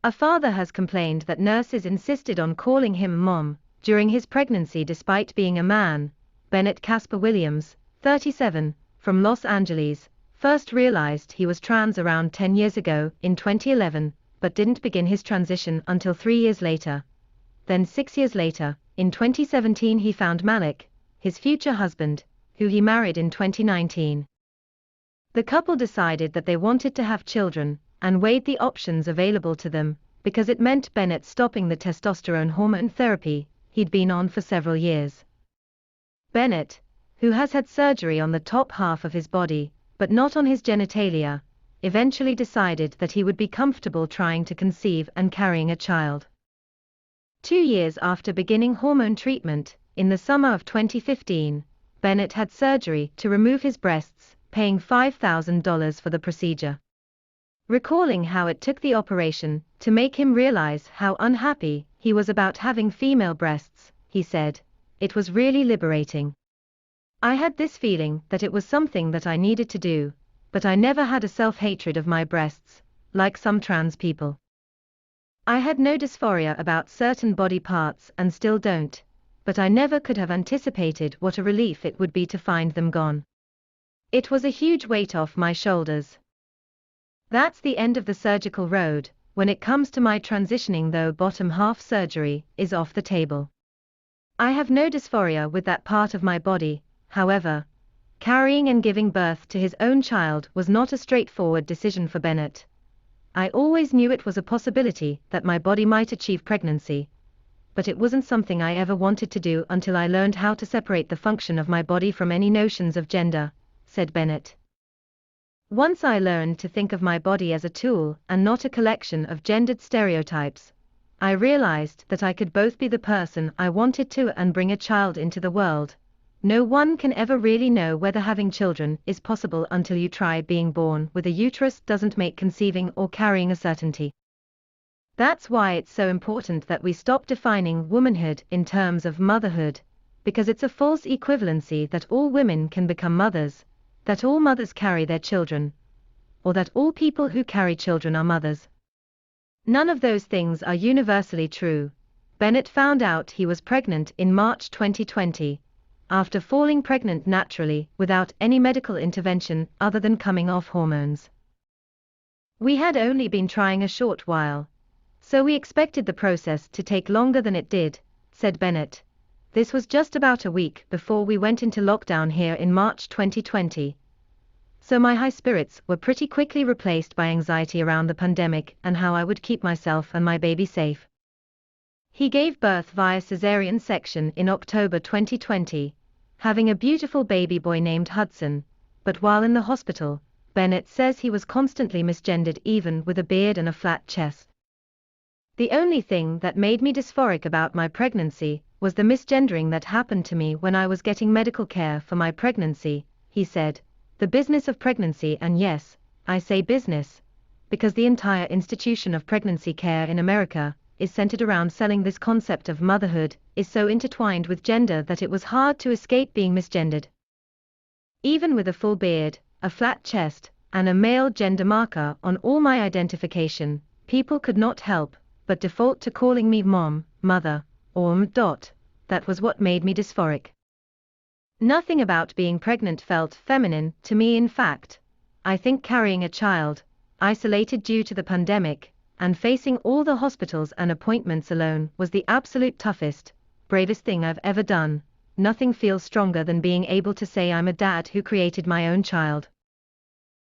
A father has complained that nurses insisted on calling him mom during his pregnancy despite being a man. Bennett Casper Williams, 37, from Los Angeles, first realized he was trans around 10 years ago, in 2011, but didn't begin his transition until 3 years later. Then 6 years later, in 2017 he found Malik, his future husband, who he married in 2019. The couple decided that they wanted to have children, and weighed the options available to them, because it meant Bennett stopping the testosterone hormone therapy he'd been on for several years. Bennett, who has had surgery on the top half of his body, but not on his genitalia, eventually decided that he would be comfortable trying to conceive and carrying a child. 2 years after beginning hormone treatment, in the summer of 2015, Bennett had surgery to remove his breasts, paying $5,000 for the procedure. Recalling how it took the operation to make him realize how unhappy he was about having female breasts, he said, "It was really liberating. I had this feeling that it was something that I needed to do, but I never had a self-hatred of my breasts, like some trans people. I had no dysphoria about certain body parts and still don't, but I never could have anticipated what a relief it would be to find them gone. It was a huge weight off my shoulders. That's the end of the surgical road. When it comes to my transitioning though, bottom half surgery is off the table. I have no dysphoria with that part of my body. However, carrying and giving birth to his own child was not a straightforward decision for Bennett. I always knew it was a possibility that my body might achieve pregnancy, but it wasn't something I ever wanted to do until I learned how to separate the function of my body from any notions of gender," said Bennett. "Once I learned to think of my body as a tool and not a collection of gendered stereotypes, I realized that I could both be the person I wanted to and bring a child into the world. No one can ever really know whether having children is possible until you try. Being born with a uterus doesn't make conceiving or carrying a certainty. That's why it's so important that we stop defining womanhood in terms of motherhood, because it's a false equivalency that all women can become mothers, that all mothers carry their children, or that all people who carry children are mothers. None of those things are universally true." Bennett found out he was pregnant in March 2020, after falling pregnant naturally without any medical intervention other than coming off hormones. "We had only been trying a short while, so we expected the process to take longer than it did," said Bennett. "This was just about a week before we went into lockdown here in March 2020. So my high spirits were pretty quickly replaced by anxiety around the pandemic and how I would keep myself and my baby safe." He gave birth via cesarean section in October 2020, having a beautiful baby boy named Hudson, but while in the hospital, Bennett says he was constantly misgendered even with a beard and a flat chest. "The only thing that made me dysphoric about my pregnancy was the misgendering that happened to me when I was getting medical care for my pregnancy," he said. "The business of pregnancy," and yes, I say business, because the entire institution of pregnancy care in America is centered around selling this concept of motherhood, is so intertwined with gender that it was hard to escape being misgendered. Even with a full beard, a flat chest, and a male gender marker on all my identification, people could not help but default to calling me mom, mother, or That was what made me dysphoric. Nothing about being pregnant felt feminine to me. In fact, I think carrying a child, isolated due to the pandemic, and facing all the hospitals and appointments alone was the absolute toughest, bravest thing I've ever done. Nothing feels stronger than being able to say I'm a dad who created my own child.